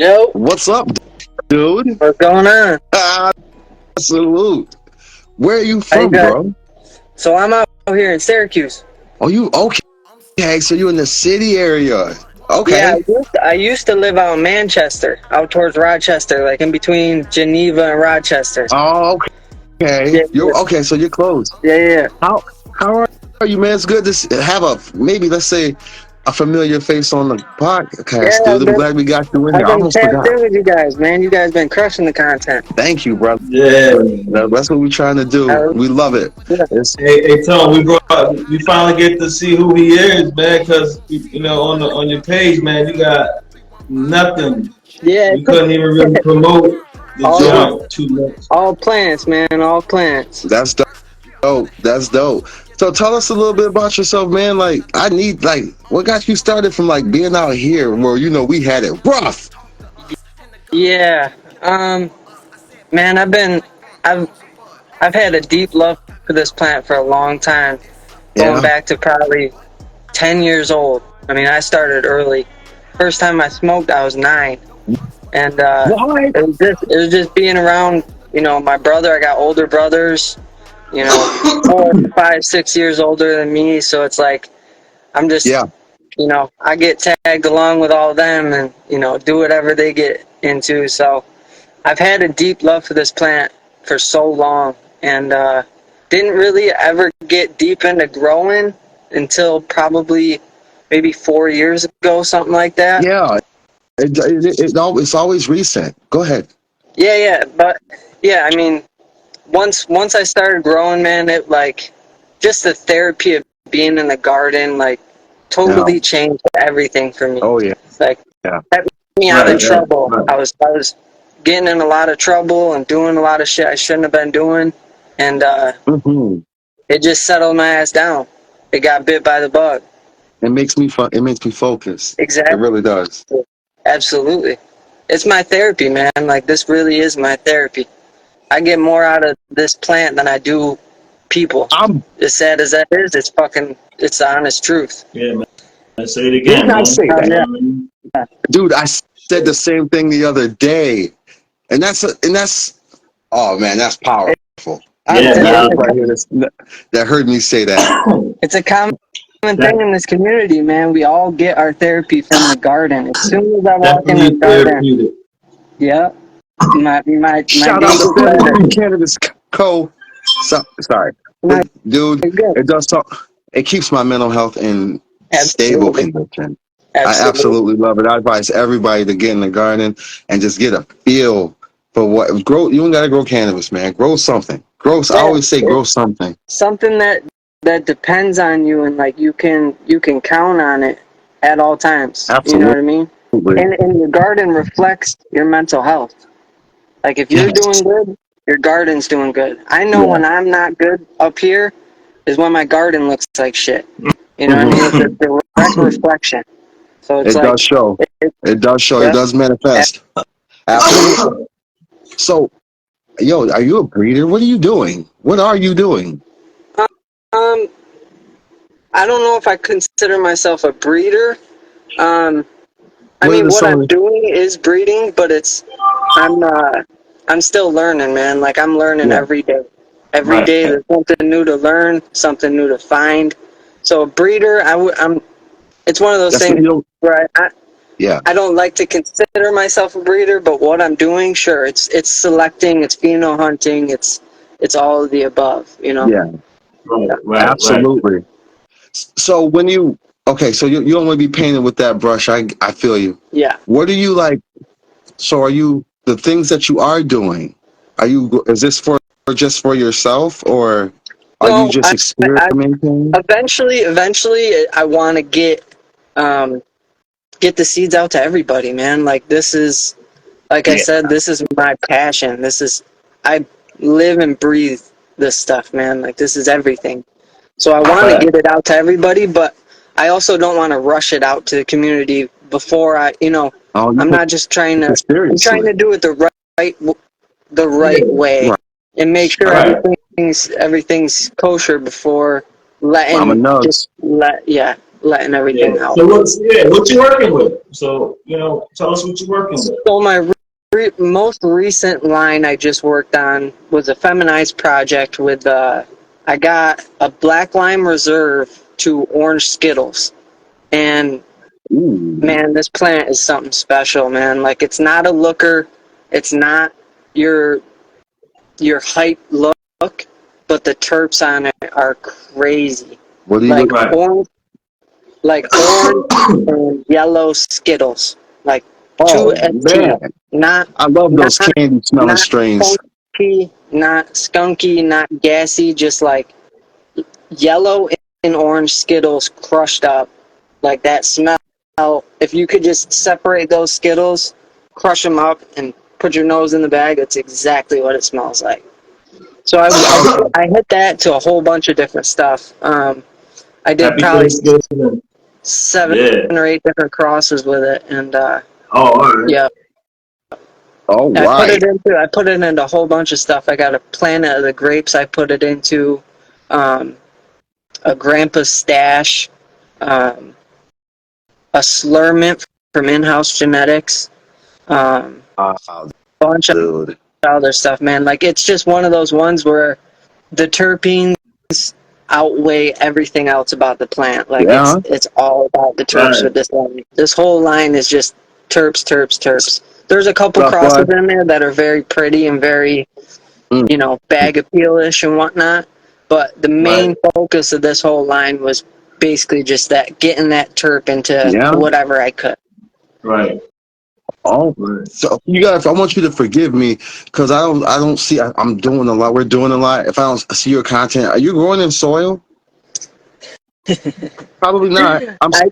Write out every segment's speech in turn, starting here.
Yo, What's up, dude? what's going on? Ah, salute. Where are you How you from, guys? bro? So I'm out here in Syracuse. Oh, you okay? So you're in the city area. Yeah, Okay. I used to live out in Manchester, out towards Rochester, like in between Geneva and Rochester. Oh, okay. Yeah, You're okay. So you're close. yeah, yeah. How are you, man? It's good to have a maybe let's say a familiar face on the Yeah, podcast, dude. I'm glad we got you in I've here. I been almost tapped forgot. in with you guys, man. You guys been crushing the content. Thank you, brother. Yeah. That's what we're trying to do. Uh, We love it. yeah, It's, Hey, Tom, we finally get to see who he is, man. Because on your page, man, you got nothing. yeah, You couldn't even really promote the all yeah, joint too much. all plants, man, all plants. that's dope. That's dope. So tell us a little bit about yourself, man. Like, I need what got you started from like being out here where we had it rough. Yeah, man, I've I've had a deep love for this plant for a long time, going Yeah. back to probably 10 years old. I mean, I started early. First time I smoked, I was 9. And What? it was just being around, my brother. I got older brothers, 4, 5, 6 years older than me. So it's like, I'm just, Yeah. I get tagged along with all of them and, do whatever they get into. So I've had a deep love for this plant for so long, and didn't really ever get deep into growing until probably maybe 4 years ago, something like that. Yeah. It's always recent. Go ahead. Yeah, but yeah, I mean, once I started growing, man, it like just the therapy of being in the garden, like Yeah. totally changed everything for me. Oh yeah. Like Yeah. kept me out Right, of trouble. right. I was getting in a lot of trouble and doing a lot of shit I shouldn't have been doing, and hmm it just settled my ass down. It got bit by the bug. It makes me fun. It makes me focus. It Exactly. really does. Absolutely. It's my therapy, man. Like, this really is my therapy. I get more out of this plant than I do people. I'm. As sad as that is, it's the honest truth. Yeah, man. I say it again, Didn't I man. say Oh, that, yeah. dude? I said the same thing the other day, and that's. Oh man, that's powerful. I have Yeah, a man. witness right here that heard me say that. It's a common thing in this community, man. We all get our therapy from the garden. As soon as I walk in the Definitely garden, therapeutic. yeah, my Shout out days to are better. Family Cannabis Co. Sorry, My dude. good. It does so. It keeps my mental health in stable Absolutely. condition. I Absolutely. absolutely love it. I advise everybody to get in the garden and just get a feel for what grow. You don't gotta grow cannabis, man. Grow something. I Yeah, always say grow it's something. something that depends on you, and like you can count on it at all times. You know Absolutely. what I mean? And your garden reflects your mental health. Like, if you're Yes. doing good, your garden's doing good. I know Yeah. when I'm not good up here is when my garden looks like shit. You know what I mean? It's a direct reflection. So it's It like, does show. It does show. It yeah, does manifest. Absolutely. So, yo, are you a breeder? What are you doing? What are you doing? um, I don't know if I consider myself a breeder. I What mean, is what some I'm of doing is breeding, but I'm still learning, man. Like, I'm learning yeah. every day. Every Right. day there's something new to learn, something new to find. So a breeder, I'm. It's one of those That's things you don't. where Yeah. I don't like to consider myself a breeder, but what I'm doing, sure, it's selecting, it's pheno hunting, it's all of the above. Yeah. Right. Absolutely. So when you so you don't want to be painted with that brush. I feel you. Yeah. What are you like? So are you the things that you are doing? Is this for just for yourself, or are you No, just I experimenting? eventually I want to get the seeds out to everybody, man. Like, this is, like I Yeah. said, this is my passion. I live and breathe this stuff, man. Like, this is everything. So I want to Right. get it out to everybody, but I also don't want to rush it out to the community before Oh, you I'm take not just trying it I'm trying to seriously. do it the right way, Right. and make sure Right. everything's kosher before I'm a nug. yeah. letting everything out. So what you working with? So tell us what you're working with. So my most recent line I just worked on was a feminized project with I got a black lime reserve to orange Skittles, and man, this plant is something special, man. Like, it's not a looker, it's not your hype look, but the terps on it are crazy. What do you like look orange, like orange and yellow Skittles, like Oh, two at man. not I love those candy smelling not strains. not skunky, not gassy, just like yellow and orange Skittles crushed up. Like that smell. If you could just separate those Skittles, crush them up, and put your nose in the bag, that's exactly what it smells like. So I hit that to a whole bunch of different stuff. I did Happy probably Thanksgiving. 7 or 8 different crosses with it, and all right. yeah. Oh, I right. put it into a whole bunch of stuff. I got a Planet of the Grapes I put it into, a Grandpa's Stash, a Slur Mint from In-House Genetics, bunch of Dude. other stuff, man. Like, it's just one of those ones where the terpenes outweigh everything else about the plant. Like, it's all about the terps with this line. This whole line is just terps. There's a couple crosses in there that are very pretty and very, bag appeal-ish and whatnot. But the main focus of this whole line was basically just that, getting that terp into whatever I could. Right. Oh, so you guys, I want you to forgive me because I don't see. I'm doing a lot. We're doing a lot. If I don't see your content, are you growing in soil? Probably not. I'm sorry.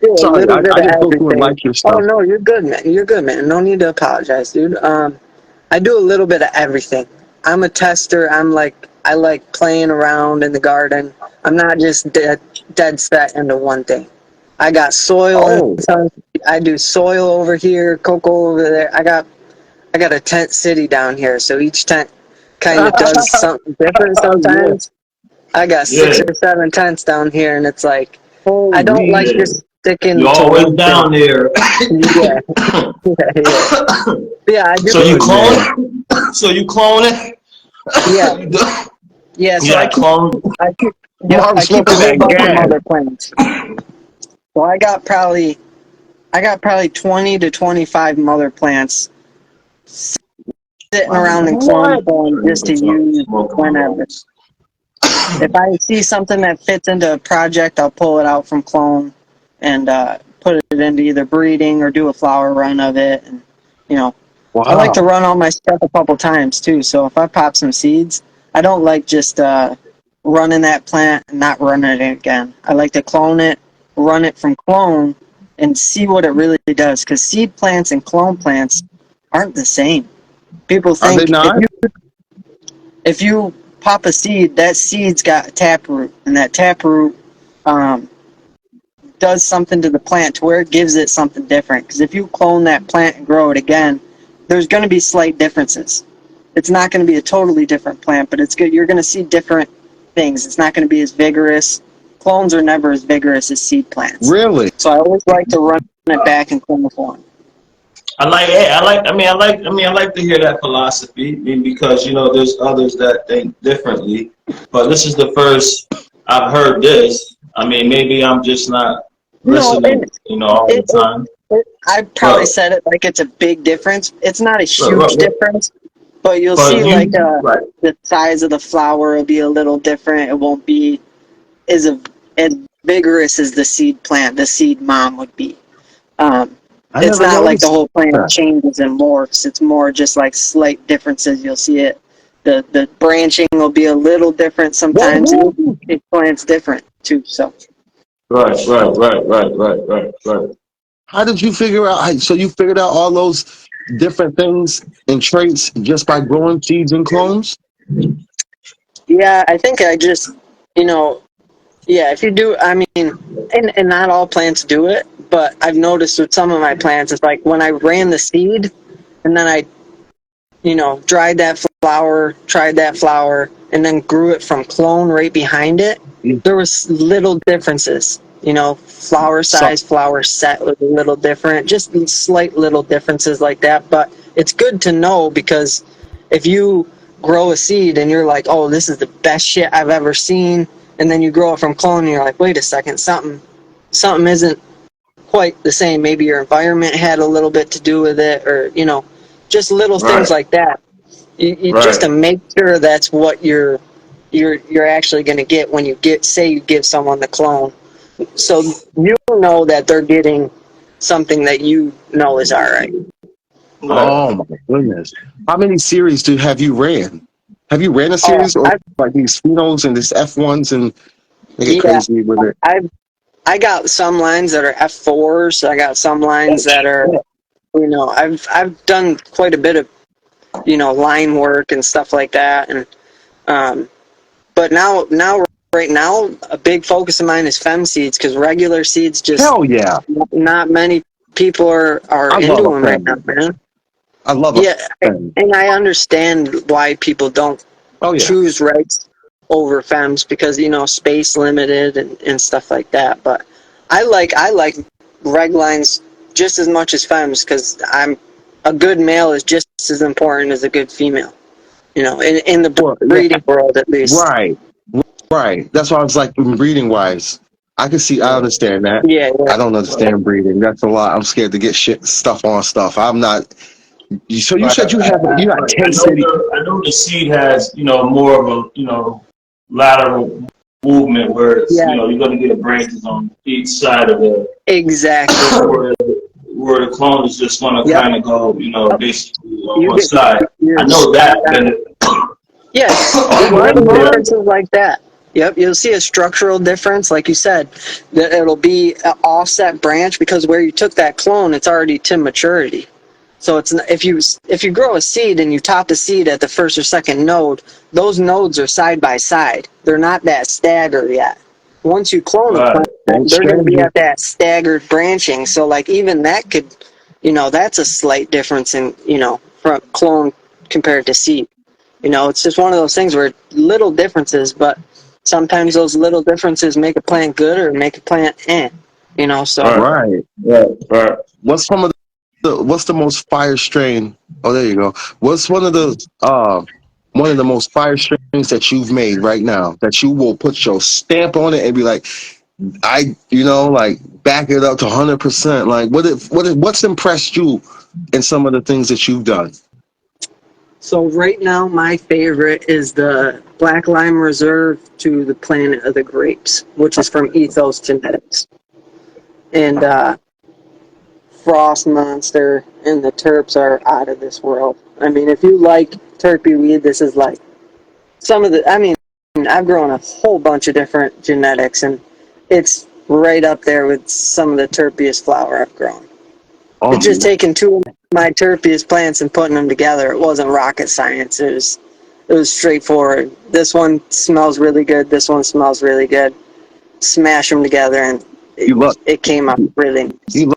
I just go through and like your stuff. Oh no, you're good, man. You're good, man. No need to apologize, dude. I do a little bit of everything. I'm a tester. I like playing around in the garden. I'm not just dead set into one thing. I got soil. I do soil over here, cocoa over there. I got a tent city down here, so each tent kind of does something different sometimes. I got 6 or 7 tents down here, and it's like, I don't like just sticking You're to always one down thing. there. Yeah, I do. So you clone? So you clone it? Yeah. So I clone. I keep a whole bunch of mother plants. So I got probably 20 to 25 mother plants sitting around in clone form just to use whenever. If I see something that fits into a project, I'll pull it out from clone and put it into either breeding or do a flower run of it. And I like to run all my stuff a couple times too. So if I pop some seeds, I don't like just running that plant and not running it again. I like to clone it, run it from clone, and see what it really does. Because seed plants and clone plants aren't the same. People think if you pop a seed, that seed's got a taproot, and that taproot does something to the plant to where it gives it something different. Because if you clone that plant and grow it again, there's going to be slight differences. It's not going to be a totally different plant, but it's good. You're going to see different things. It's not going to be as vigorous. Clones are never as vigorous as seed plants. Really? So I always like to run it back in clone form. I like to hear that philosophy because there's others that think differently, but this is the first I've heard this. I mean, maybe I'm just not listening, all the time. I probably said it like it's a big difference. It's not a huge difference, but you'll see the size of the flower will be a little different. It won't be as vigorous as the seed plant, the seed mom would be. It's not like the whole plant changes and morphs. It's more just like slight differences. You'll see it. The branching will be a little different sometimes. Each plant's different too. So. Right. How did you figure out? So you figured out all those different things and traits just by growing seeds and clones? Yeah, I think I just, if you do, I mean, and not all plants do it, but I've noticed with some of my plants, it's like when I ran the seed and then I, tried that flower, and then grew it from clone right behind it, there was little differences. Flower size, flower set was a little different, just these slight little differences like that. But it's good to know, because if you grow a seed and you're like, oh, this is the best shit I've ever seen, and then you grow it from clone and you're like, wait a second, something isn't quite the same. Maybe your environment had a little bit to do with it, or just little things like that. You just to make sure that's what you're actually going to get when you give someone the clone, so you know that they're getting something that is all right. Oh my goodness! How many series have you ran? Have you ran a series or like these Phenos and these F1s and they get crazy with it? I got some lines that are F4s. I got some lines that are, I've done quite a bit of, line work and stuff like that. And, but right now, a big focus of mine is fem seeds, because regular seeds just, hell yeah, not many people are into them right now, man. I love it. Yeah, and I understand why people don't choose regs over fems, because space limited and stuff like that. But I like reg lines just as much as fems, because a good male is just as important as a good female. In the breeding world, at least. Right. That's why I was like, breeding wise, I understand that. Yeah. I don't understand breeding. That's a lot. I'm scared to get stuff on stuff. I'm not. So you said you got 10 cities. I know the seed has, more of a, lateral movement where it's, you're going to get branches on each side of it. Exactly. Where the clone is just going to kind of go, basically on one side. I know that. Yes, differences like that. Yep, you'll see a structural difference, like you said. That it'll be an offset branch, because where you took that clone, it's already to maturity. So it's if you grow a seed and you top a seed at the first or second node, those nodes are side by side. They're not that staggered yet. Once you clone a plant, they're going to be at that staggered branching. So like even that could, that's a slight difference in from clone compared to seed. It's just one of those things where little differences, but sometimes those little differences make a plant good or make a plant So Right. What's the most fire strain? Oh, there you go. What's one of the most fire strains that you've made right now that you will put your stamp on it and be like, back it up to 100%? Like, what's impressed you in some of the things that you've done? So right now, my favorite is the Black Lime Reserve to the Planet of the Grapes, which is from Ethos Genetics. And Frost Monster and the terps are out of this world. I mean, if you like terpy weed, this is like I've grown a whole bunch of different genetics, and it's right up there with some of the terpiest flower I've grown. It's just taking two of my terpiest plants and putting them together. It wasn't rocket science. It was straightforward. This one smells really good. This one smells really good. Smash them together, and it came up really nice. You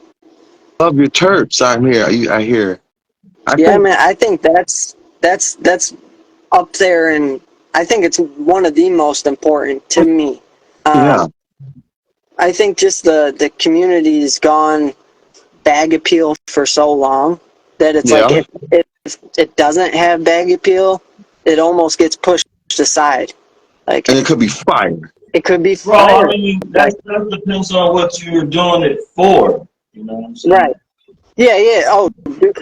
love your terps. I hear. I think that's up there, and I think it's one of the most important to me. I think just the community's gone bag appeal for so long that it's like if it doesn't have bag appeal, it almost gets pushed aside. And it could be fire. It could be fire. Well, I mean, that depends on what you're doing it for. You know what I'm saying? Right. Yeah. Oh,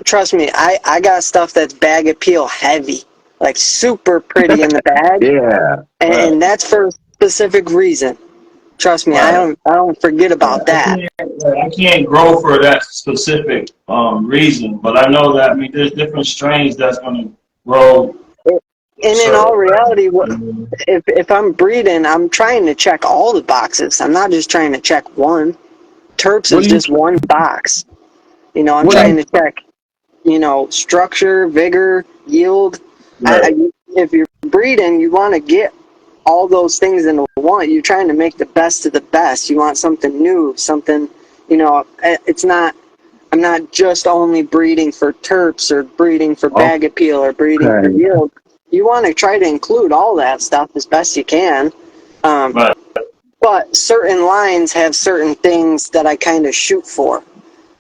trust me, I got stuff that's bag appeal heavy, like super pretty in the bag. And that's for a specific reason. Trust me, I don't forget about that. I can't grow for that specific reason, but I know that there's different strains that's going to grow. And in all reality, if I'm breeding, I'm trying to check all the boxes. I'm not just trying to check one. Terps is just one box. I'm trying to check, structure, vigor, yield. Right. If you're breeding, you want to get all those things into one. You're trying to make the best of the best. You want something new, something, it's not, I'm not just only breeding for terps or breeding for bag appeal or breeding for yield. You want to try to include all that stuff as best you can. But certain lines have certain things that I kind of shoot for.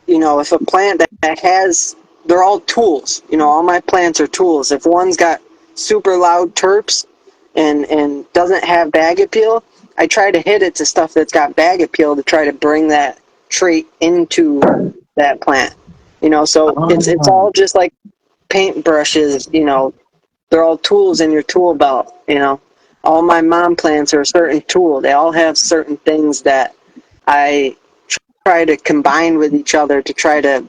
If a plant that has, they're all tools. All my plants are tools. If one's got super loud terps and doesn't have bag appeal, I try to hit it to stuff that's got bag appeal to try to bring that trait into that plant. So it's all just like paintbrushes. They're all tools in your tool belt. All my mom plants are a certain tool. They all have certain things that I try to combine with each other to try to,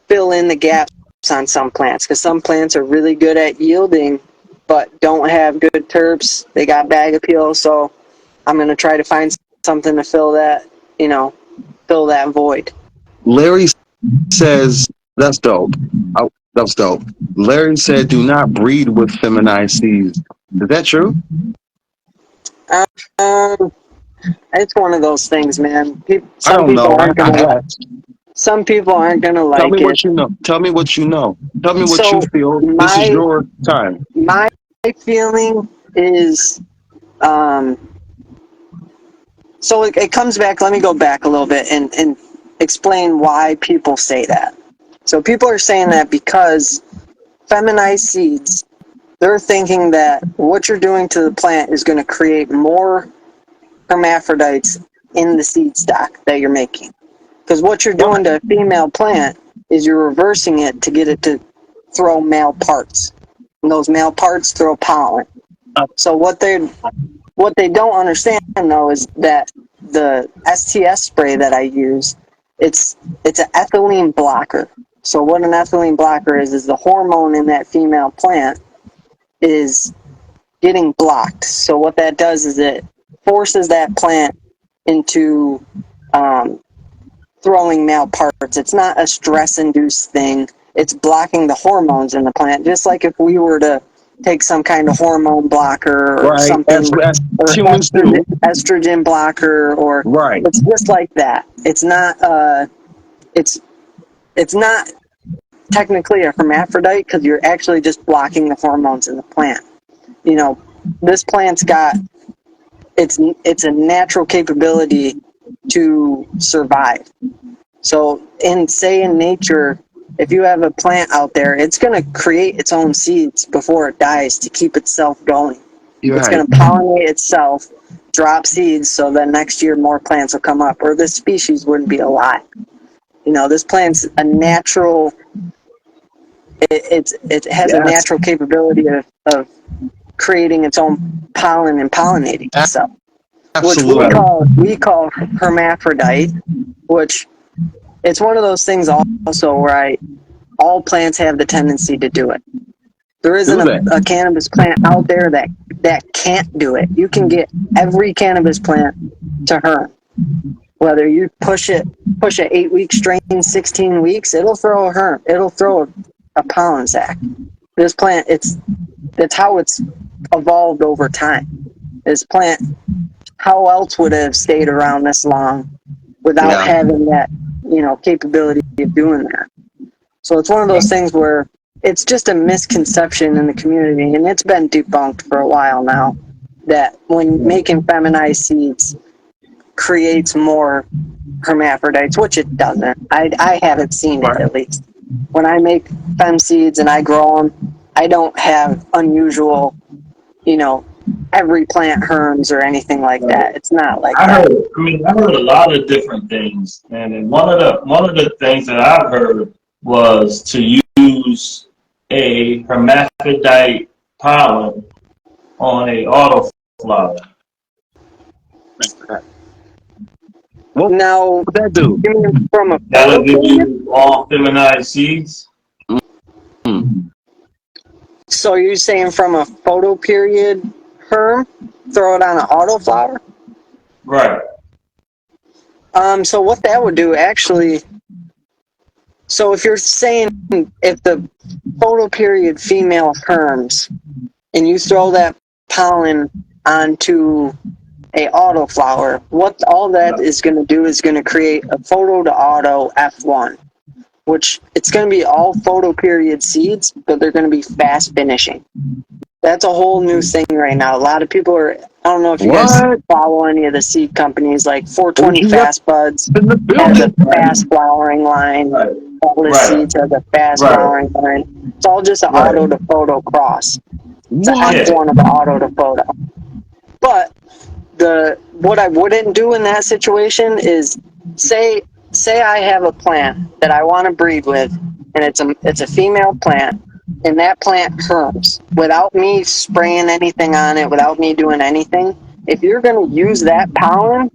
fill in the gaps on some plants. Because some plants are really good at yielding, but don't have good terps. They got bag appeal, so I'm going to try to find something to fill that, fill that void. Larry says that's dope. That's dope. Larry said, "Do not breed with feminized seeds." Is that true? It's one of those things, man. I don't know. Some people aren't gonna Tell like me it. what you know. Tell me what you know. Tell me what you feel. This is your time. My feeling is, so it comes back. Let me go back a little bit and explain why people say that. So people are saying that because feminized seeds, they're thinking that what you're doing to the plant is going to create more hermaphrodites in the seed stock that you're making. Because what you're doing to a female plant is you're reversing it to get it to throw male parts. And those male parts throw pollen. So what they don't understand, though, is that the STS spray that I use, it's an ethylene blocker. So what an ethylene blocker is the hormone in that female plant is getting blocked. So what that does is it forces that plant into throwing male parts. It's not a stress-induced thing. It's blocking the hormones in the plant, just like if we were to take some kind of hormone blocker or something, or estrogen blocker, or it's just like that. It's not it's not technically a hermaphrodite because you're actually just blocking the hormones in the plant. This plant's got it's a natural capability to survive. So in nature, if you have a plant out there, it's going to create its own seeds before it dies to keep itself going. It's going to pollinate itself, drop seeds, so that next year more plants will come up, or this species wouldn't be alive. This plant's a natural. It has a natural capability of creating its own pollen and pollinating itself, Absolutely. which we call hermaphrodite. Which it's one of those things also where all plants have the tendency to do it. There isn't a cannabis plant out there that can't do it. You can get every cannabis plant to herm. Whether you push it 8-week strain, 16 weeks, it'll throw a herm. It'll throw a pollen sac. This plant, it's how it's evolved over time. This plant, how else would it have stayed around this long without having that, capability of doing that? So it's one of those things where it's just a misconception in the community, and it's been debunked for a while now, that when making feminized seeds creates more hermaphrodites, which it doesn't. I haven't seen it, at least. When I make fem seeds and I grow them, I don't have unusual, every plant herms or anything like that. It's not like that. I heard a lot of different things, and one of the things that I've heard was to use a hermaphrodite pollen on a autoflower. Now, what that do? From a That'll give you all feminized seeds. So you're saying from a photo period herm, throw it on an autoflower? Right. So what that would do, actually, so if you're saying if the photo period female herms and you throw that pollen onto a autoflower, what all that is going to do is going to create a photo to auto F1, which it's going to be all photo period seeds, but they're going to be fast finishing. That's a whole new thing right now. A lot of people are. I don't know if you guys What? follow any of the seed companies, like 420 OG up Fast Buds in the has a building. fast flowering line. Right. Atlas Right. Seeds has a fast Right. flowering line. It's all just an Right. auto to photo cross. It's an What? F1 of an auto to photo. But what I wouldn't do in that situation is say I have a plant that I want to breed with, and it's a female plant, and that plant herms without me spraying anything on it, without me doing anything. If you're going to use that pollen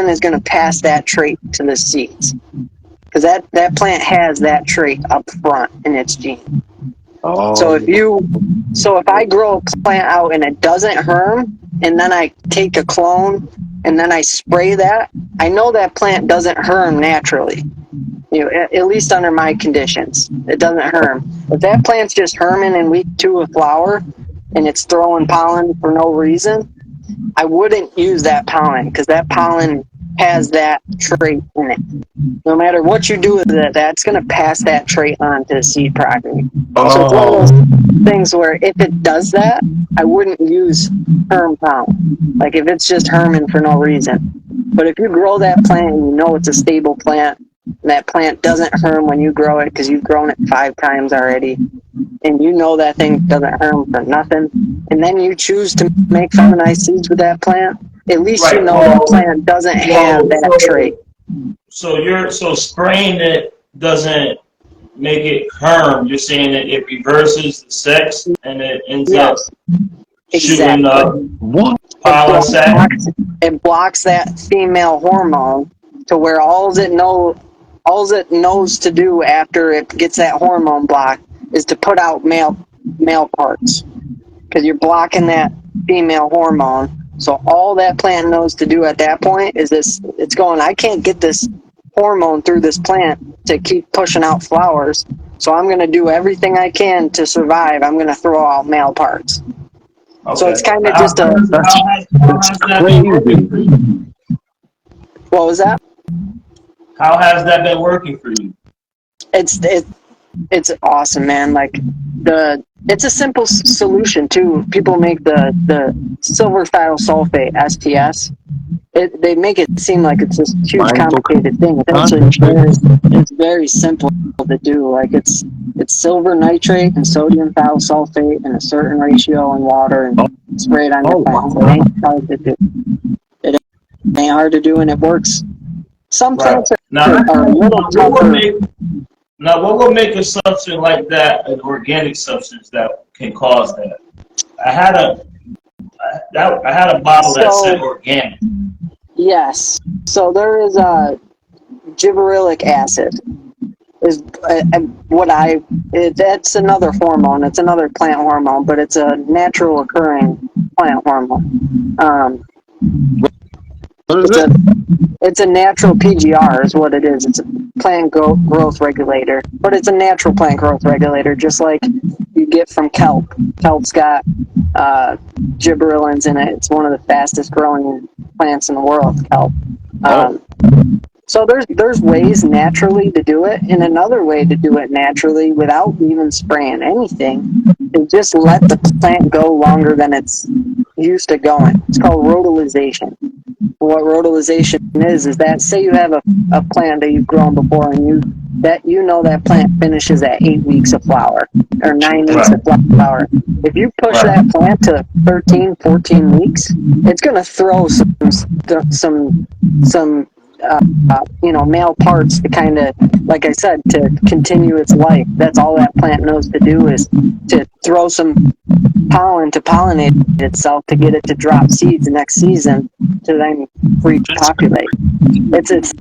is going to pass that trait to the seeds, because that plant has that trait up front in its gene. Oh. So if I grow a plant out and it doesn't herm, and then I take a clone and then I spray that, I know that plant doesn't herm naturally. At least under my conditions, it doesn't herm. If that plant's just herming in week 2 of flower and it's throwing pollen for no reason, I wouldn't use that pollen, because that pollen has that trait in it. No matter what you do with it, that's going to pass that trait on to the seed progeny. So it's one of those things where if it does that, I wouldn't use herm pollen. Like if it's just herming for no reason. But if you grow that plant and you know it's a stable plant, and that plant doesn't herm when you grow it because you've grown it 5 times already, and you know that thing doesn't herm for nothing, and then you choose to make feminized seeds with that plant, at least you know that plant doesn't have that trait. So spraying it doesn't make it herm. You're saying that it reverses the sex and it ends up shooting up pollen sac. It blocks that female hormone to where all it knows to do after it gets that hormone block is to put out male parts, because you're blocking that female hormone. So all that plant knows to do at that point is it's going, I can't get this hormone through this plant to keep pushing out flowers, so I'm going to do everything I can to survive. I'm going to throw out male parts. Okay. So it's kind of just crazy. What was that? How has that been working for you? It's awesome, man. Like it's a simple solution too. People make the silver thiosulfate STS. They make it seem like it's this huge complicated thing. It's very simple to do. Like it's silver nitrate and sodium thiosulfate in a certain ratio in water and spray it on your plants. It ain't hard to do. It ain't hard to do, and it works. Some plants are a little tougher. Now, what will make a substance like that an organic substance that can cause that? I had a bottle that said organic. Yes. So there is a gibberellic acid. That's another hormone. It's another plant hormone, but it's a natural occurring plant hormone. It's a natural PGR is what it is. It's a plant growth regulator, but it's a natural plant growth regulator, just like you get from kelp. Kelp's got gibberellins in it. It's one of the fastest growing plants in the world, kelp. So there's ways naturally to do it, and another way to do it naturally without even spraying anything is just let the plant go longer than it's used to going. It's called rotalization. What rotalization is that, say you have a plant that you've grown before and you know that plant finishes at 8 weeks of flower or 9 weeks of flower. If you push that plant to 13, 14 weeks, it's going to throw some male parts to kind of, like I said, to continue its life. That's all that plant knows to do, is to throw some pollen to pollinate itself to get it to drop seeds the next season to then repopulate. It's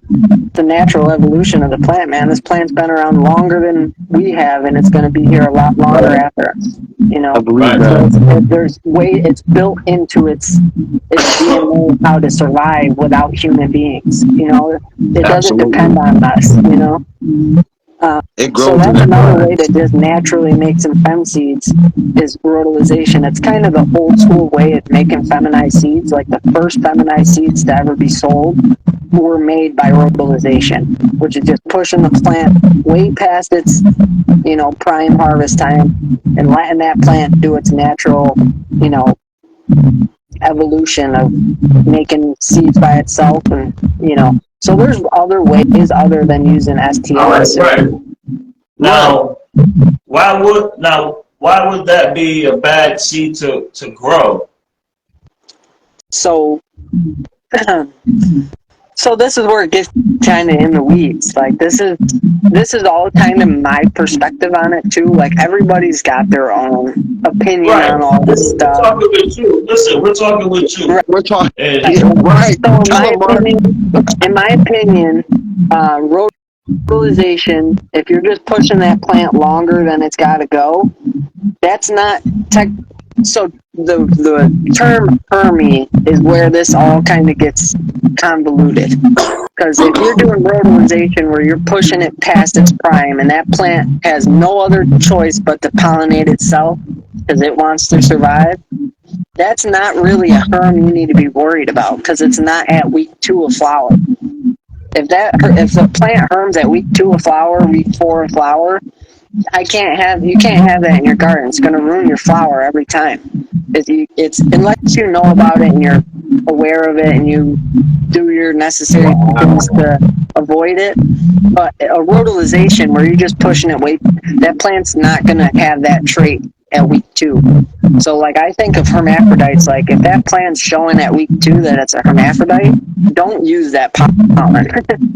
the natural evolution of the plant, man. This plant's been around longer than we have, and it's going to be here a lot longer after us. I believe that. It's built into its DNA how to survive without human beings. It doesn't depend on us. It grows. So that's another way to just naturally make some fem seeds is rotalization. It's kind of the old school way of making feminized seeds. Like the first feminized seeds to ever be sold were made by rotalization, which is just pushing the plant way past its, prime harvest time and letting that plant do its natural, evolution of making seeds by itself. And, so there's other ways other than using STS. Right. Now, why would that be a bad seed to grow? So, so this is where it gets kind of in the weeds. Like this is all kind of my perspective on it too. Like everybody's got their own opinion on all this stuff. We're talking with you. Listen, we're talking with you. We're talking. Right. So in my opinion, rotalization, if you're just pushing that plant longer than it's got to go, that's not so the term Hermy is where this all kind of gets convoluted. Because if you're doing rotalization where you're pushing it past its prime and that plant has no other choice but to pollinate itself because it wants to survive, that's not really a herm you need to be worried about because it's not at week 2 of flower. If the plant herms at week 2 of flower, week 4 of flower, you can't have that in your garden. It's going to ruin your flower every time. It's unless you know about it and you're aware of it and you do your necessary things to avoid it. But a rotalization where you're just pushing it that plant's not going to have that trait at week 2. So like I think of hermaphrodites, like if that plant's showing at week 2 that it's a hermaphrodite, don't use that pollen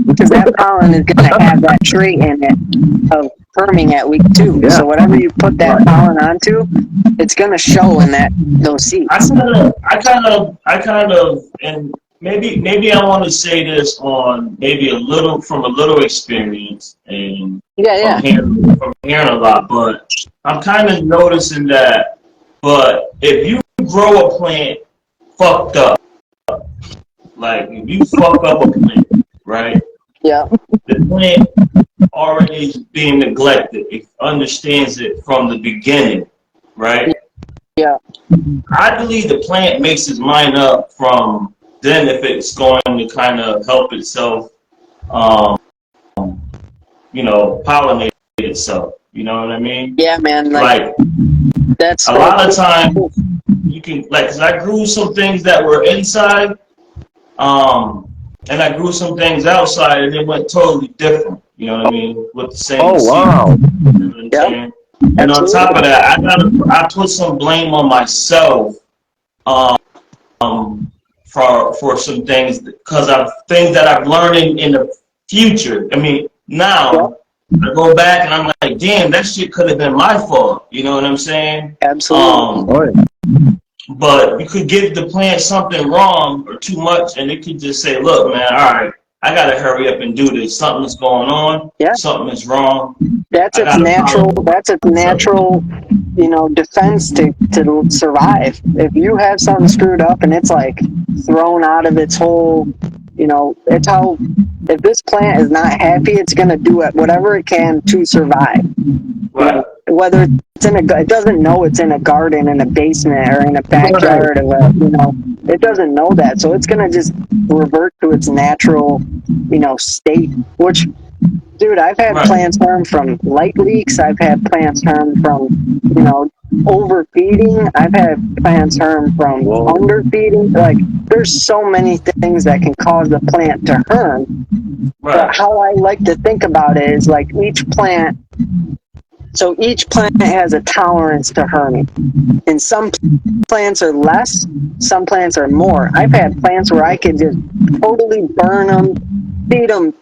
because that pollen is going to have that trait in it of herming at week 2. Yeah. So whatever you put that pollen onto, it's going to show in those seeds. I kind of, and maybe I want to say this on maybe from a little experience and from hearing a lot, but I'm kind of noticing that. But if you grow a plant fucked up, like if you fuck up a plant, right? Yeah. The plant already is being neglected. It understands it from the beginning, right? Yeah. I believe the plant makes its mind up from then if it's going to kind of help itself, pollinate itself. You know what I mean? Yeah, man. Like that's a lot of times you can cause I grew some things that were inside, and I grew some things outside, and it went totally different. You know what I mean? With the same. Oh wow! You know what I'm saying? And on top of that, I put some blame on myself, for some things because of things that I've learned in the future. I mean, now I go back and I'm like, damn, that shit could have been my fault. You know what I'm saying? Absolutely. But you could give the plant something wrong or too much, and it could just say, look, man, all right, I got to hurry up and do this. Something's going on. Yeah. Something is wrong. That's its natural, defense to survive. If you have something screwed up and it's like thrown out of its whole, it's how, if this plant is not happy, it's going to do whatever it can to survive. Right. Whether it's it doesn't know it's in a garden, in a basement, or in a backyard, it doesn't know that. So it's going to just revert to its natural, state, which, dude, I've had plants harm from light leaks. I've had plants harm from, overfeeding. I've had plants harm from underfeeding. Like, there's so many things that can cause the plant to harm. Right. But how I like to think about it is like each plant has a tolerance to herming. And some plants are less, some plants are more. I've had plants where I could just totally burn them, feed them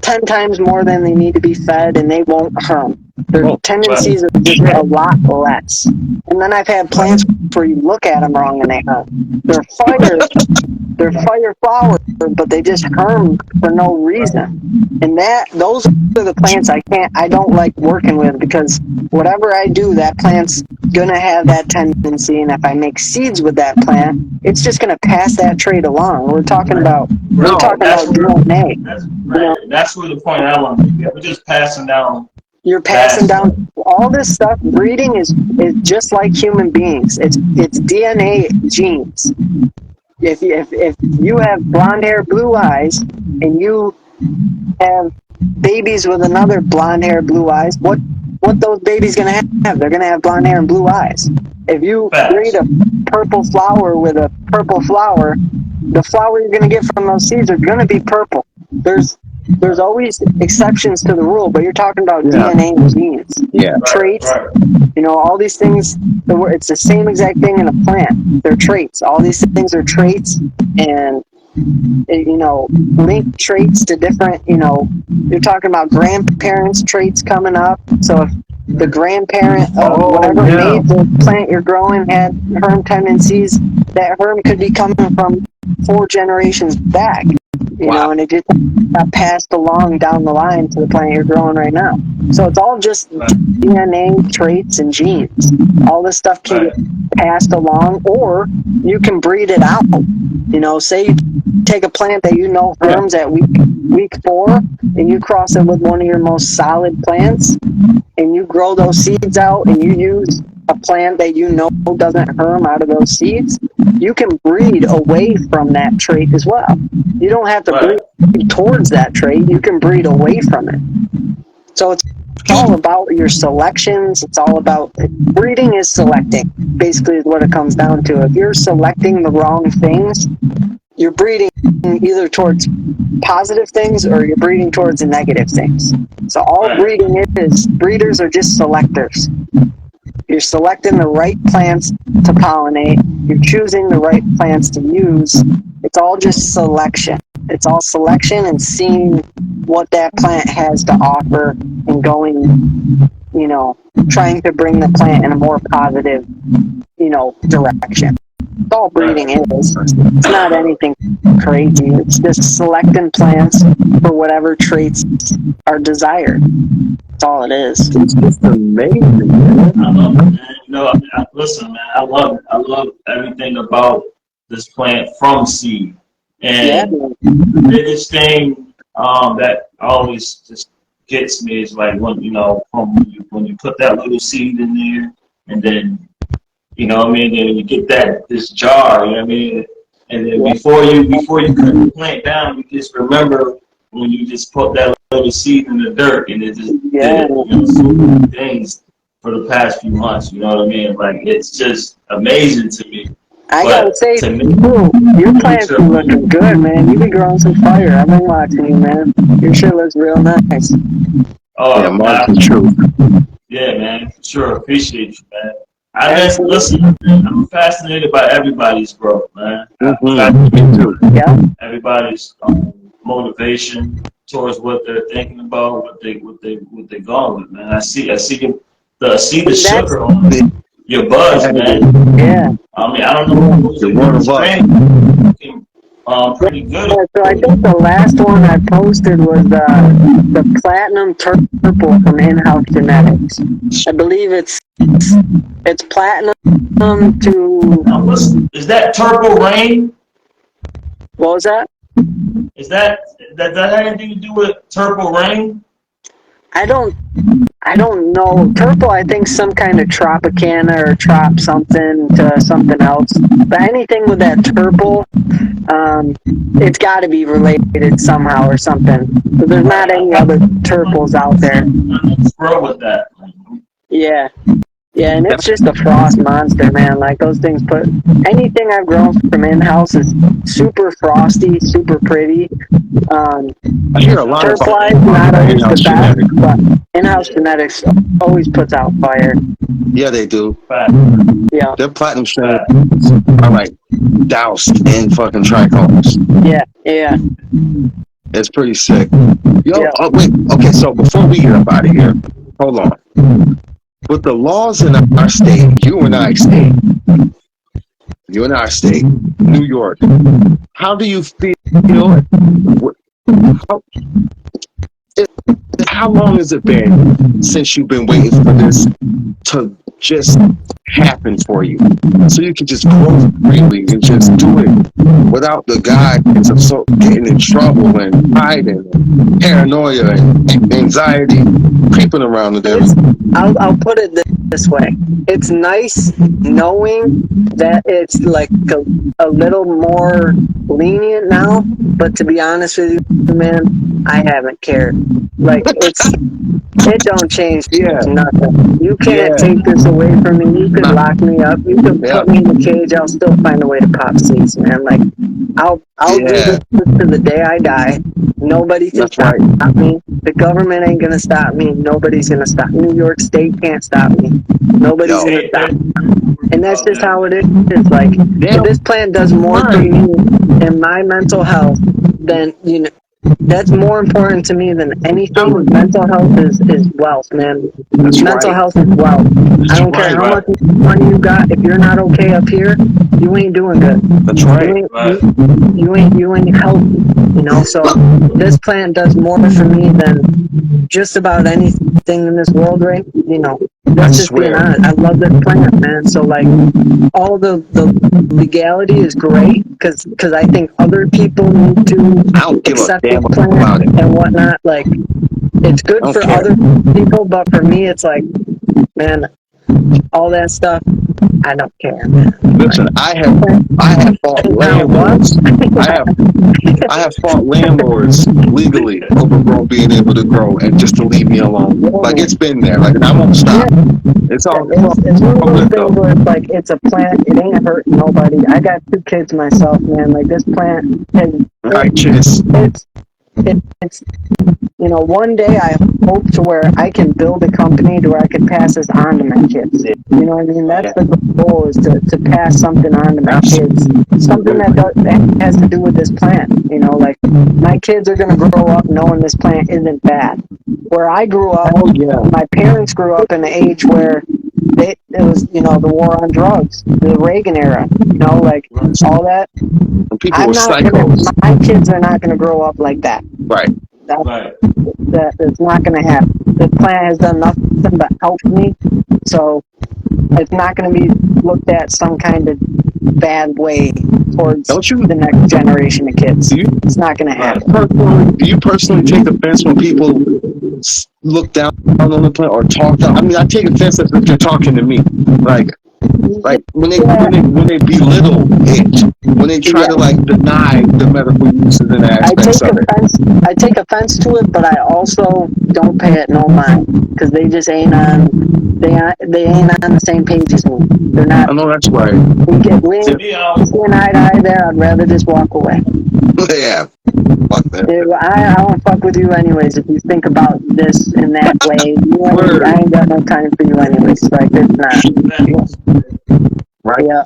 10 times more than they need to be fed, and they won't herm. Their tendencies are just a lot less. And then I've had plants where you look at them wrong and they herm. They're fire flowers, but they just herm for no reason. And those are the plants I don't like working with, because whatever I do, that plant's gonna have that tendency, and if I make seeds with that plant, it's just gonna pass that trait along. We're talking about DNA. That's where the point I want to get. We're just passing down. You're passing down all this stuff. Breeding is just like human beings. It's DNA genes. if you have blonde hair, blue eyes, and you have babies with another blonde hair, blue eyes, what those babies gonna have? They're gonna have blonde hair and blue eyes. If you breed a purple flower with a purple flower, the flower you're gonna get from those seeds are gonna be purple. There's always exceptions to the rule, but you're talking about DNA and genes, traits. You know, all these things. It's the same exact thing in a plant. They're traits. All these things are traits, and you know, link traits to different. You know, you're talking about grandparents' traits coming up. So if the grandparent of whatever made the plant you're growing had herm tendencies, that herm could be coming from 4 generations back. You know, and it just got passed along down the line to the plant you're growing right now. So it's all just DNA, traits, and genes. All this stuff can get passed along, or you can breed it out. You know, say you take a plant that you know herms at week 4, and you cross it with one of your most solid plants, and you grow those seeds out, and you use a plant that you know doesn't herm out of those seeds, you can breed away from that trait as well. You don't have to breed towards that trait. You can breed away from it. So it's all about your selections. It's all about breeding is selecting, basically is what it comes down to. If you're selecting the wrong things, you're breeding either towards positive things or you're breeding towards the negative things. So all breeding is, breeders are just selectors. You're selecting the right plants to pollinate. You're choosing the right plants to use. It's all just selection. It's all selection and seeing what that plant has to offer and going, you know, trying to bring the plant in a more positive, you know, direction. That's all breeding is. It's not anything crazy. It's just selecting plants for whatever traits are desired. That's all it is. It's just amazing, man. I love it, man. You know, listen, man, I love it. I love everything about this plant from seed. And the biggest thing that always just gets me is like when you put that little seed in there, and then you know what I mean, and you get this jar, you know what I mean, and then before you cut the plant down, you just remember when you just put that little seed in the dirt, and it just did, you know, so many things for the past few months. You know what I mean? Like it's just amazing to me. I gotta say, your plants are looking good, man. You be growing some fire. I've been watching you, man. Your shit looks real nice. Oh, yeah, Mark's true. Yeah, man. Sure, appreciate you, man. Listen, I'm fascinated by everybody's growth, man. Me too. Yeah. Everybody's motivation towards what they're thinking about, what they're going with, man. I see the sugar on your buzz, man. Yeah. I mean, I don't know who's looking pretty good. Yeah, so I think the last one I posted was the Platinum Purple from In-House Genetics. I believe it's platinum to. Is that Turbo Rain? What was that? Does that have anything to do with Turbo Rain? I don't know. Turple, I think some kind of Tropicana or Trop something to something else. But anything with that Turple, it's got to be related somehow or something. But there's not any other Turples out there. Let's grow with that. Yeah. Yeah, and it's just a frost monster, man. Like, those things anything I've grown from in-house is super frosty, super pretty. I hear a lot Turpwise, not always the best, but in-house genetics always puts out fire. Yeah, they do. Yeah. Their platinum strains are like doused in fucking trichomes. Yeah. It's pretty sick. Yo, wait. Okay, so before we get up out of here, hold on. With the laws in our state, you and I state, New York, how do you feel? How long has it been since you've been waiting for this to just happen for you? So you can just grow freely and just do it without without the guys of getting in trouble and hiding and paranoia and anxiety creeping around the damn. I'll put it this way. It's nice knowing that it's like a little more lenient now, but to be honest with you, man, I haven't cared. Like, it don't change nothing. You can't take this away from me. You could lock me up. You could put me in a cage. I'll still find a way to pop seats, man. Like, I'll do this to the day I die. Nobody can stop me. The government ain't gonna stop me. Nobody's gonna stop me. New York State can't stop me. Nobody's gonna stop me. And that's just how it is. It's like, if this plan does more for me and my mental health, then, you know, that's more important to me than anything. Mental health is wealth, man. Mental health is wealth. I don't care how much money you got. If you're not okay up here, you ain't doing good. That's right. You ain't healthy. You know. So this plan does more for me than just about anything in this world, right? You know. That's just being honest. I love this plan, man. So like, all the legality is great because I think other people need to accept this plan and whatnot. Like, it's good for other people, but for me, it's like, man, all that stuff, I don't care, man. Listen, I have fought landlords. I have fought landlords legally over being able to grow and just to leave me alone. Like, it's been there. Like, and I won't stop. It's all. It's one of those things where it's like, it's a plant. It ain't hurting nobody. I got 2 kids myself, man. Like, this plant, and it's you know, one day I hope to where I can build a company to where I can pass this on to my kids. You know what I mean? That's the goal, is to pass something on to my kids. Something that has to do with this plant. You know, like, my kids are going to grow up knowing this plant isn't bad. Where I grew up, my parents grew up in an age where it was, you know, the war on drugs, the Reagan era, you know, like, all that. People were psychos. My kids are not going to grow up like that. Right. That's not going to happen. The plan has done nothing but help me, so it's not going to be looked at some kind of bad way towards the next generation of kids. It's not going to happen. Do you personally take offense when people look down on the plan or talk down? I mean, I take offense if they're talking to me. Like when they belittle it, when they try to like deny the medical uses and aspects of it. I take offense to it, but I also don't pay it no mind because they just ain't on. They ain't on the same page as me. They're not. I know that's right. We ain't seeing eye to eye there. I'd rather just walk away. Yeah. Fuck that. Dude, I won't fuck with you anyways if you think about this in that way. I ain't got no time for you anyways. Like, it's not. Right? Yeah.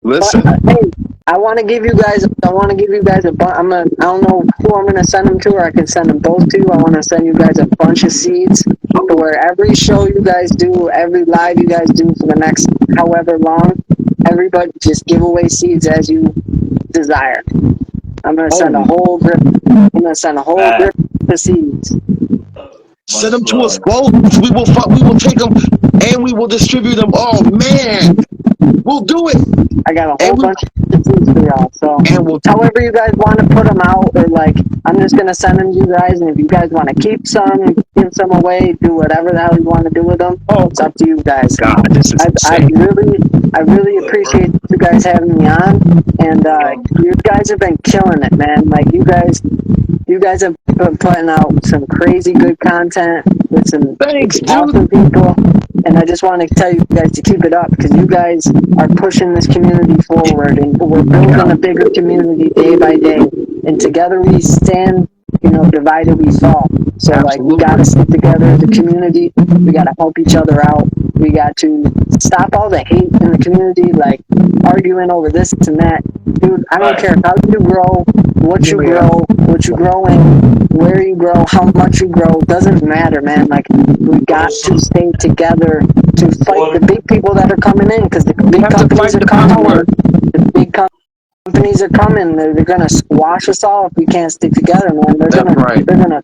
Listen. But, hey, I want to give you guys a I don't know who I'm gonna send them to, or I can send them both to you. I want to send you guys a bunch of seeds to where every show you guys do, every live you guys do for the next however long, everybody just give away seeds as you desire. I'm gonna send a whole grip. I'm gonna send a whole grip of seeds. Send them to us both. We will take them and we will distribute them. Oh man, we'll do it. I got a whole bunch of seeds for y'all. So however you guys want to put them out, or like, I'm just gonna send them to you guys, and if you guys want to keep some, give some away, do whatever the hell you want to do with them. It's up to you guys. God, this is insane. I really appreciate you guys having me on, and you guys have been killing it, man. Like, you guys have been putting out some crazy good content with some awesome people, and I just want to tell you guys to keep it up because you guys are pushing this community forward, and we're building a bigger community day by day, and together we stand, you know, divided we fall. So like, we got to stick together as a community. We got to help each other out. We got to stop all the hate in the community, like arguing over this and that. Dude, I don't care how you grow, what you grow in, where you grow, how much you grow, doesn't matter, man. Like, we got to stay together to fight the big people that are coming in, because the big companies are coming in. The big companies are coming. They're gonna squash us all if we can't stick together, man. They're gonna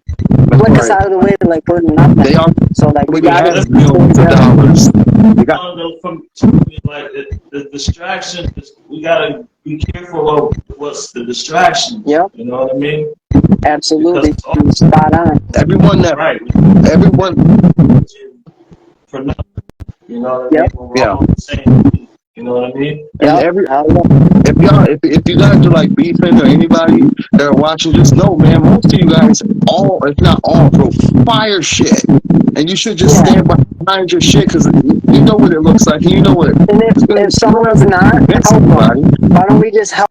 flick us out of the way like we're nothing. They so like we already gotta have stay millions of together. dollars. They got From like the distraction, we gotta be careful of what's the distraction. Yep. You know what I mean? Absolutely. Because Spot on. everyone that right, everyone. for nothing. You know what I Yep. mean? When we're all the same. You know what I mean? And if you guys are like beefing or anybody that are watching, just know, man, most of you guys, all if not all, bro, fire shit, and you should just stand behind your shit because you know what it looks like, and you know what. And if someone's not, help them. Why don't we just help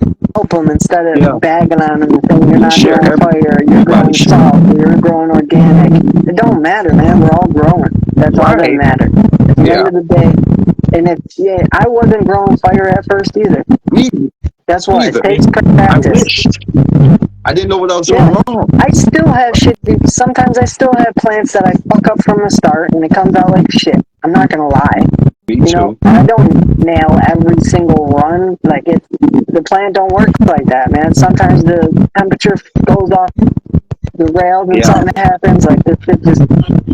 them instead of bagging on them and saying you're not growing fire, you're growing salt, you're growing organic? It don't matter, man. We're all growing. That's all that matters. At the end of the day. And I wasn't growing fire at first either. That's why it takes practice. I didn't know what I was doing wrong. I still have shit. Sometimes I still have plants that I fuck up from the start, and it comes out like shit. I'm not gonna lie. Me too. I don't nail every single run. Like the plant don't work like that, man. Sometimes the temperature goes off the rails and something happens. Like this shit just.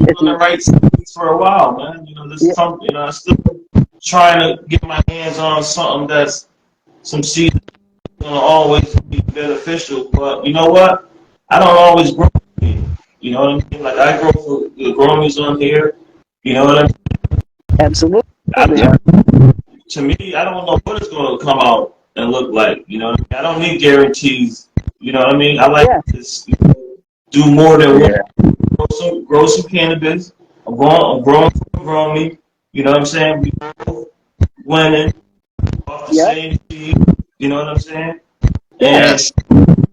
It's on the right seeds for a while, man. You know, this is something. You know, I'm still trying to get my hands on something that's some seeds gonna always be beneficial. But you know what? I don't always grow. You know what I mean? Like I grow for the growers on here. You know what I mean? Absolutely. To me, I don't know what it's gonna come out and look like. You know what I mean? I don't need guarantees. You know what I mean? I like to do more than one. Grow some cannabis. I'm growing me. You know what I'm saying? We both winning off the same seed. You know what I'm saying? And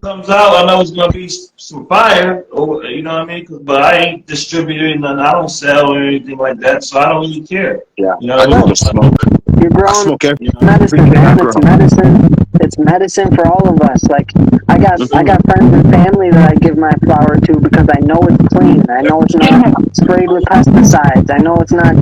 comes out, I know it's gonna be some fire, or you know what I mean? But I ain't distributing none. I don't sell or anything like that, so I don't really care. Yeah, you know what I mean? Smoke. You're growing medicine, man. It's medicine. It's medicine for all of us. Like I got friends and family that I give my flower to because I know it's clean. I know it's not sprayed with pesticides. I know it's not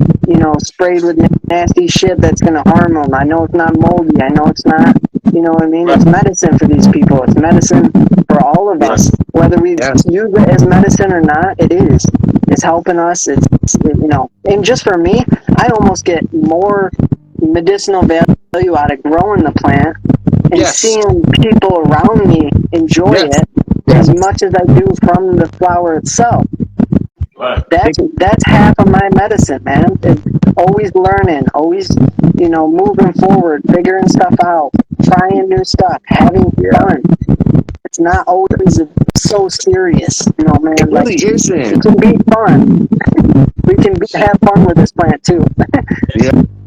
sprayed with nasty shit that's gonna harm them. I know it's not moldy. I know it's not. You know what I mean? It's medicine for these people. It's medicine for all of us. Whether we use it as medicine or not, it is. It's helping us. It's and just for me, I almost get more medicinal value out of growing the plant and seeing people around me enjoy it as much as I do from the flower itself. Right. That's half of my medicine, man. It's always learning, always moving forward, figuring stuff out, trying new stuff, having fun. It's not always so serious, man. It really isn't. It can be fun. We can have fun with this plant too.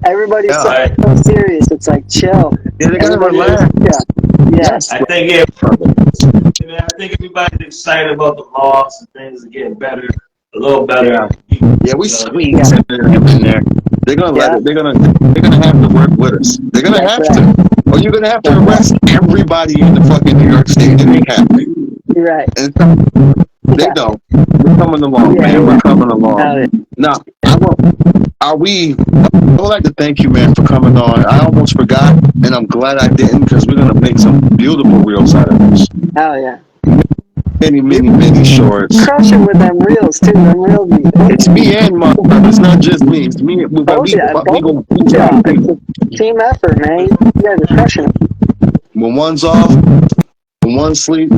Everybody's so serious. It's like chill. Yeah, they gotta relax. Yes. I think everybody's excited about the laws and things are getting better, a little better. Yeah, we squeeze in there. They're gonna let it. They're gonna have to work with us. They're gonna have to. Or you're gonna have to arrest everybody in the fucking New York State that ain't happy. Right. And they don't. We're coming along, man. We're coming along. Now, I would like to thank you, man, for coming on. I almost forgot, and I'm glad I didn't, because we're gonna make some beautiful reels out of this. Hell yeah. Many shorts. Crushing with them reels too. Them reels. It's me and my brother. It's not just me. It's me. We go. It's a team effort, man. You guys are crushing it. When one's off, when one's asleep,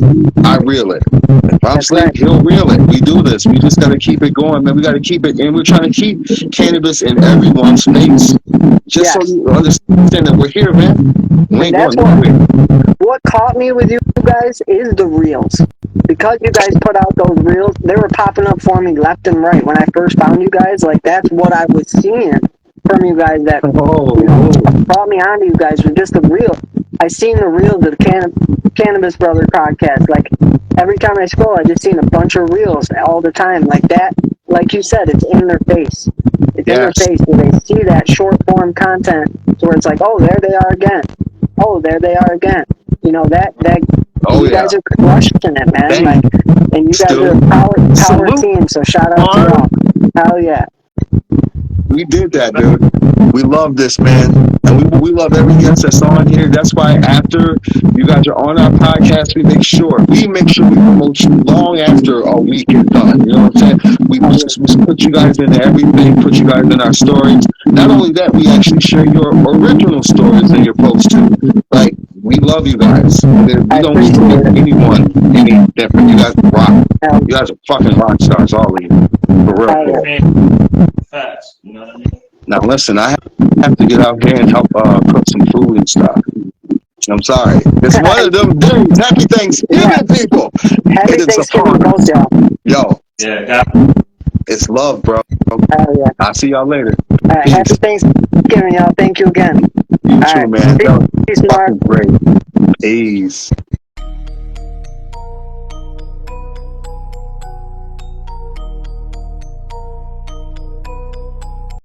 I reel it. If I'm asleep, he'll reel it. We do this. We just got to keep it going, man. We got to keep it, and we're trying to keep cannabis in everyone's face. Just so you understand that we're here, man. We ain't going nowhere. What caught me with you guys is the reels. Because you guys put out those reels, they were popping up for me left and right. When I first found you guys, like that's what I was seeing from you guys that brought me onto you guys was just the reel. I seen the reels of the Cannabis Brothers Podcast. Like every time I scroll, I just seen a bunch of reels all the time. Like that, like you said, it's in their face. It's in their face where they see that short form content where it's like, oh, there they are again. Oh, there they are again. You guys are crushing it, man. And you guys are a power team, so shout out to y'all. Hell yeah. We did that, dude. We love this, man. And we love every guest that's on here. That's why after you guys are on our podcast, we make sure we promote you long after our week is done. You know what I'm saying? We put you guys into everything, put you guys in our stories. Not only that, we actually share your original stories in your posts too. Like, we love you guys. We don't make anyone any different. You guys rock. You guys are fucking rock stars, all of you. For real. Facts. You know what I mean? Now listen, I have to get out here and help cook some food and stuff. I'm sorry. It's one of them days. Happy Thanksgiving, people. Happy Thanksgiving, both y'all. Yo. Yeah, it's love, bro. Yeah. I'll see y'all later. All right, happy Thanksgiving, y'all. Thank you again. You too, right. man. Peace, Mark. Great. Peace.